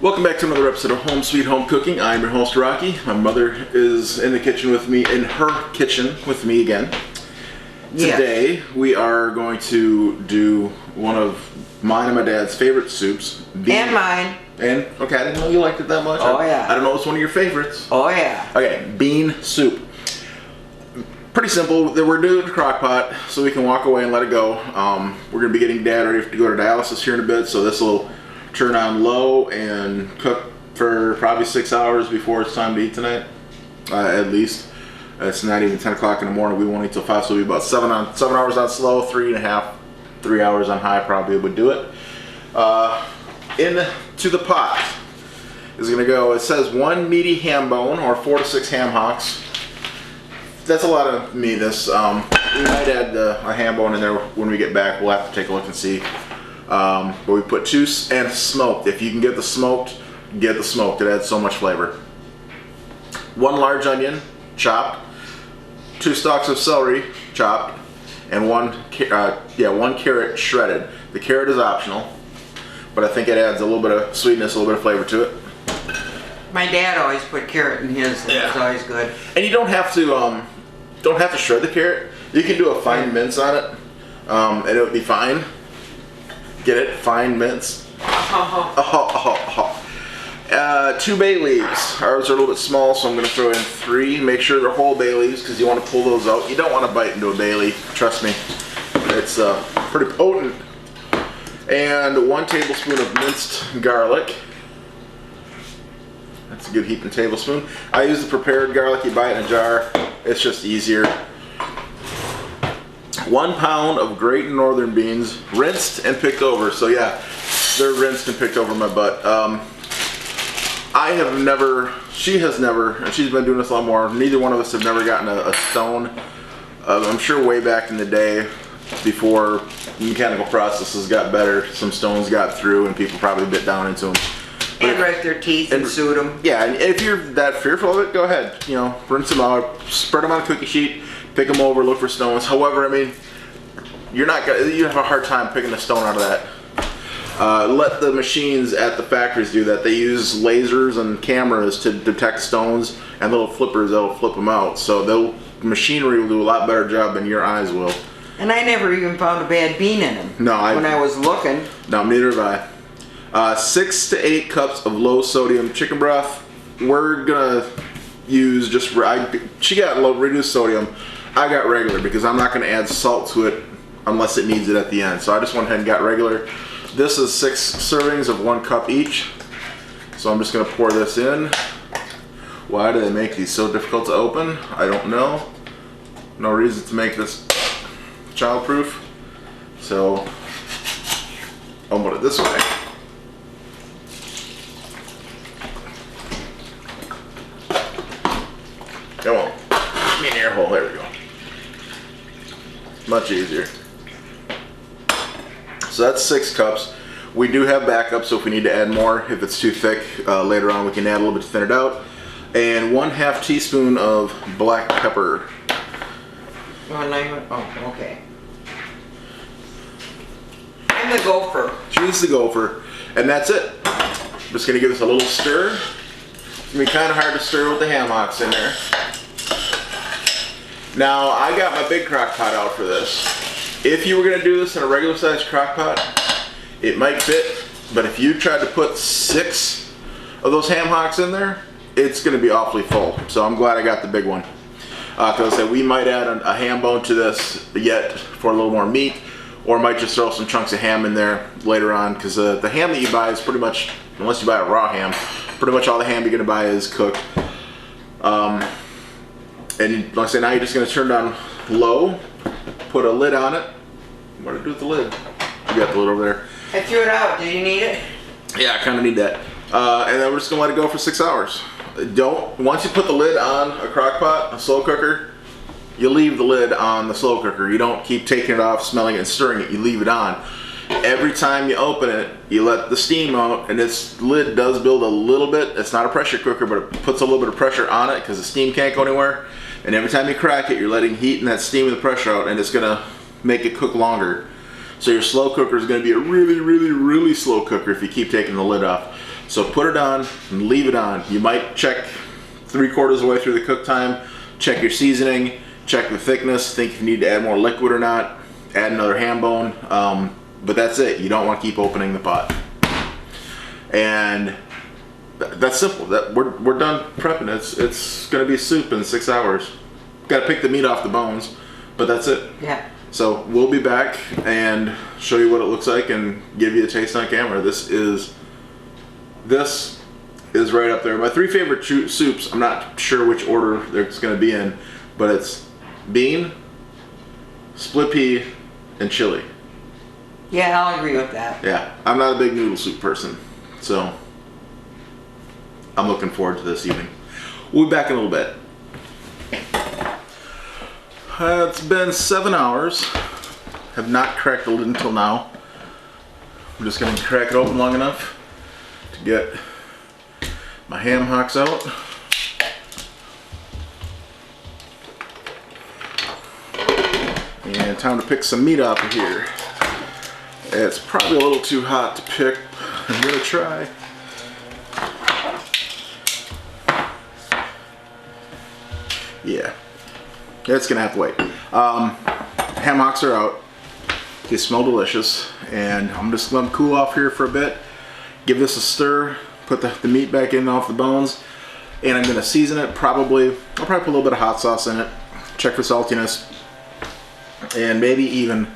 Welcome back to another episode of Home Sweet Home Cooking. I'm your host, Rocky. My mother is in the kitchen with me, in her kitchen with me again. Today, we are going to do one of mine and my dad's favorite soups. And mine. And, okay, I didn't know you liked it that much. Oh, yeah. I don't know it's one of your favorites. Oh, yeah. Okay, bean soup. Pretty simple. We're doing it in Crockpot, so we can walk away and let it go. We're going to be getting Dad ready to go to dialysis here in a bit, so this will turn on low and cook for probably 6 hours before it's time to eat tonight, at least. It's not even 10 o'clock in the morning. We won't eat till 5, so it'll be about 7 hours on slow, 3 hours on high probably would do it. Into the pot is going to go, it says 1 meaty ham bone or 4 to 6 ham hocks. That's a lot of meat. We might add a ham bone in there when we get back. We'll have to take a look and see. But we put 2 and smoked. If you can get the smoked, get the smoked. It adds so much flavor. 1 large onion, chopped. 2 stalks of celery, chopped. And 1 carrot shredded. The carrot is optional, but I think it adds a little bit of sweetness, a little bit of flavor to it. My dad always put carrot in his. Yeah. It's always good. And you don't have to shred the carrot. You can do a fine mince on it, and it would be fine. Get it? Fine mince. 2 bay leaves. Ours are a little bit small, so I'm going to throw in 3. Make sure they're whole bay leaves because you want to pull those out. You don't want to bite into a bay leaf. Trust me. It's pretty potent. And 1 tablespoon of minced garlic. That's a good heaping tablespoon. I use the prepared garlic. You buy it in a jar. It's just easier. 1 pound of great northern beans, rinsed and picked over. So yeah, they're rinsed and picked over my butt. I have never, she has never, and she's been doing this a lot more, neither one of us have never gotten a stone. I'm sure way back in the day, before mechanical processes got better, some stones got through and people probably bit down into them. And wreck their teeth and suit them. Yeah, and if you're that fearful of it, go ahead. You know, rinse them out, spread them on a cookie sheet, pick them over, look for stones. However, I mean, you have a hard time picking a stone out of that. Let the machines at the factories do that. They use lasers and cameras to detect stones and little flippers that'll flip them out. So machinery will do a lot better job than your eyes will. And I never even found a bad bean in them. No, when I was looking. No, neither have I. 6 to 8 cups of low sodium chicken broth. We're gonna use she got low reduced sodium. I got regular because I'm not gonna add salt to it unless it needs it at the end. So I just went ahead and got regular. This is 6 servings of 1 cup each. So I'm just gonna pour this in. Why do they make these so difficult to open? I don't know. No reason to make this childproof. So I'll put it this way. Come on. Give me an air hole. There we go. Much easier. So that's 6 cups. We do have backup, so if we need to add more, if it's too thick, later on we can add a little bit to thin it out. And 1/2 teaspoon of black pepper. Oh, okay. I'm the gopher. She's the gopher. And that's it. I'm just going to give this a little stir. It's going to be kind of hard to stir with the ham hocks in there. Now, I got my big crock pot out for this. If you were going to do this in a regular sized crock pot, it might fit. But if you tried to put 6 of those ham hocks in there, it's going to be awfully full. So I'm glad I got the big one. Because I said we might add a ham bone to this yet for a little more meat, or might just throw some chunks of ham in there later on, because the ham that you buy is pretty much, unless you buy a raw ham, pretty much all the ham you're going to buy is cooked. And like I said, now you're just going to turn down low, put a lid on it. What do I do with the lid? You got the lid over there. I threw it out. Do you need it? Yeah, I kind of need that. And then we're just going to let it go for 6 hours. Once you put the lid on a crock pot, a slow cooker, you leave the lid on the slow cooker. You don't keep taking it off, smelling it, and stirring it. You leave it on. Every time you open it, you let the steam out, and this lid does build a little bit. It's not a pressure cooker, but it puts a little bit of pressure on it because the steam can't go anywhere. And every time you crack it, you're letting heat and that steam and the pressure out, and it's gonna make it cook longer. So your slow cooker is gonna be a really, really, really slow cooker if you keep taking the lid off. So put it on and leave it on. You might check 3/4 of the way through the cook time, check your seasoning, check the thickness, think if you need to add more liquid or not, add another ham bone, but that's it. You don't want to keep opening the pot. And that's simple. We're done prepping. It's going to be soup in 6 hours. Got to pick the meat off the bones, but that's it. Yeah. So we'll be back and show you what it looks like and give you a taste on camera. This is right up there. My 3 favorite soups, I'm not sure which order it's going to be in, but it's bean, split pea, and chili. Yeah, I'll agree with that. Yeah, I'm not a big noodle soup person, so I'm looking forward to this evening. We'll be back in a little bit. It's been 7 hours. Have not cracked the lid until now. I'm just going to crack it open long enough to get my ham hocks out. And time to pick some meat off of here. It's probably a little too hot to pick. I'm going to try. Yeah. It's gonna have to wait. Ham hocks are out. They smell delicious, and I'm just gonna cool off here for a bit. Give this a stir. Put the meat back in off the bones, and I'm gonna season it. I'll probably put a little bit of hot sauce in it. Check for saltiness, and maybe even.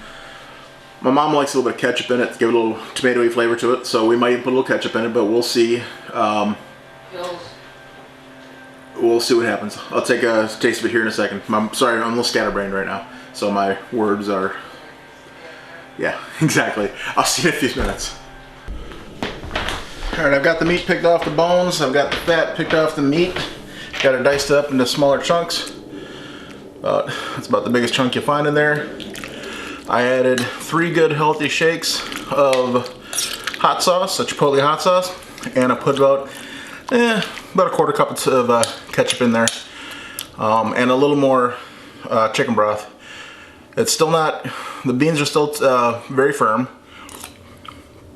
My mom likes a little bit of ketchup in it to give a little tomatoey flavor to it, so we might even put a little ketchup in it, but we'll see. We'll see what happens. I'll take a taste of it here in a second. I'm sorry, I'm a little scatterbrained right now, so my words are... Yeah, exactly. I'll see you in a few minutes. Alright, I've got the meat picked off the bones. I've got the fat picked off the meat. Got it diced up into smaller chunks. That's about the biggest chunk you find in there. I added 3 good healthy shakes of hot sauce, a chipotle hot sauce, and I put about a 1/4 cup of ketchup in there, and a little more chicken broth. It's still not, the beans are still very firm,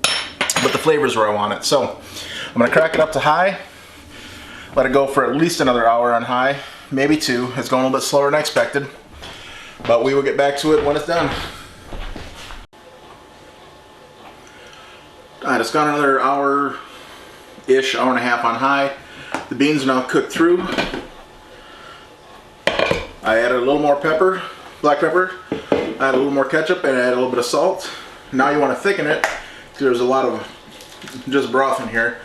but the flavor's where I want it. So I'm gonna crack it up to high, let it go for at least another hour on high, maybe 2. It's going a little bit slower than I expected, but we will get back to it when it's done. Alright, it's gone another hour-ish, hour and a half on high. The beans are now cooked through. I added a little more pepper, black pepper. I added a little more ketchup, and I added a little bit of salt. Now you want to thicken it, because there's a lot of just broth in here.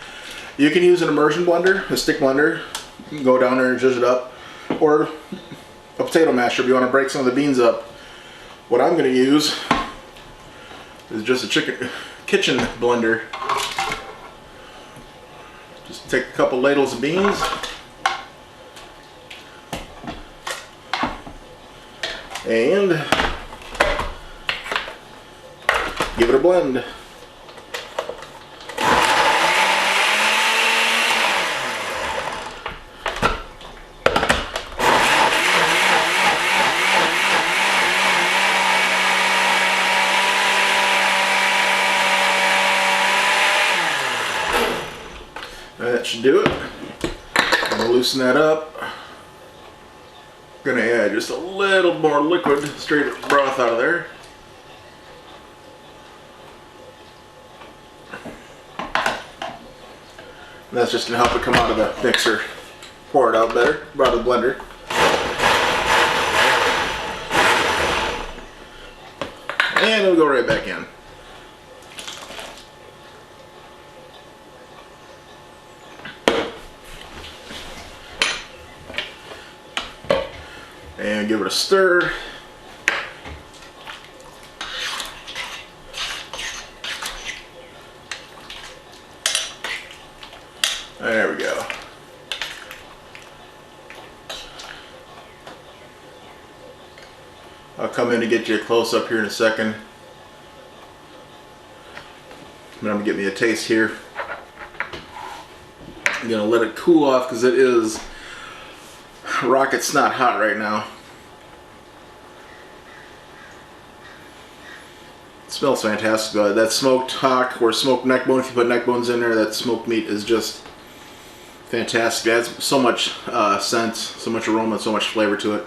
You can use an immersion blender, a stick blender. You can go down there and zhuzh it up. Or a potato masher if you want to break some of the beans up. What I'm going to use is just a kitchen blender. Just take a couple ladles of beans. And give it a blend. That should do it. I'm gonna loosen that up. Gonna add just a little more liquid, straight broth out of there. And that's just gonna help it come out of the mixer. Pour it out better, out of the blender. And it'll go right back in. And give it a stir. There we go. I'll come in to get you a close up here in a second. I'm gonna get me a taste here. I'm gonna let it cool off because it is rocket's not hot right now. It smells fantastic. That smoked hock or smoked neck bone, if you put neck bones in there, that smoked meat is just fantastic. It adds so much scent, so much aroma, so much flavor to it.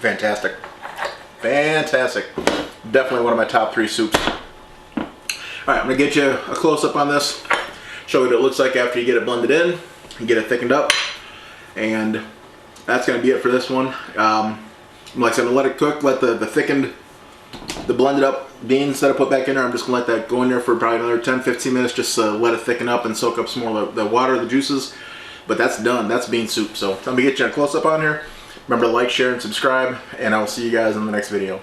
Fantastic. Fantastic. Definitely one of my top 3 soups. Alright, I'm going to get you a close-up on this. Show you what it looks like after you get it blended in and get it thickened up. And that's going to be it for this one. Like I said, I'm going to let it cook, let the thickened, the blended up beans that I put back in there, I'm just going to let that go in there for probably another 10-15 minutes just to let it thicken up and soak up some more of the water, the juices. But that's done. That's bean soup. So I'm going to get you a close-up on here. Remember to like, share, and subscribe, and I will see you guys in the next video.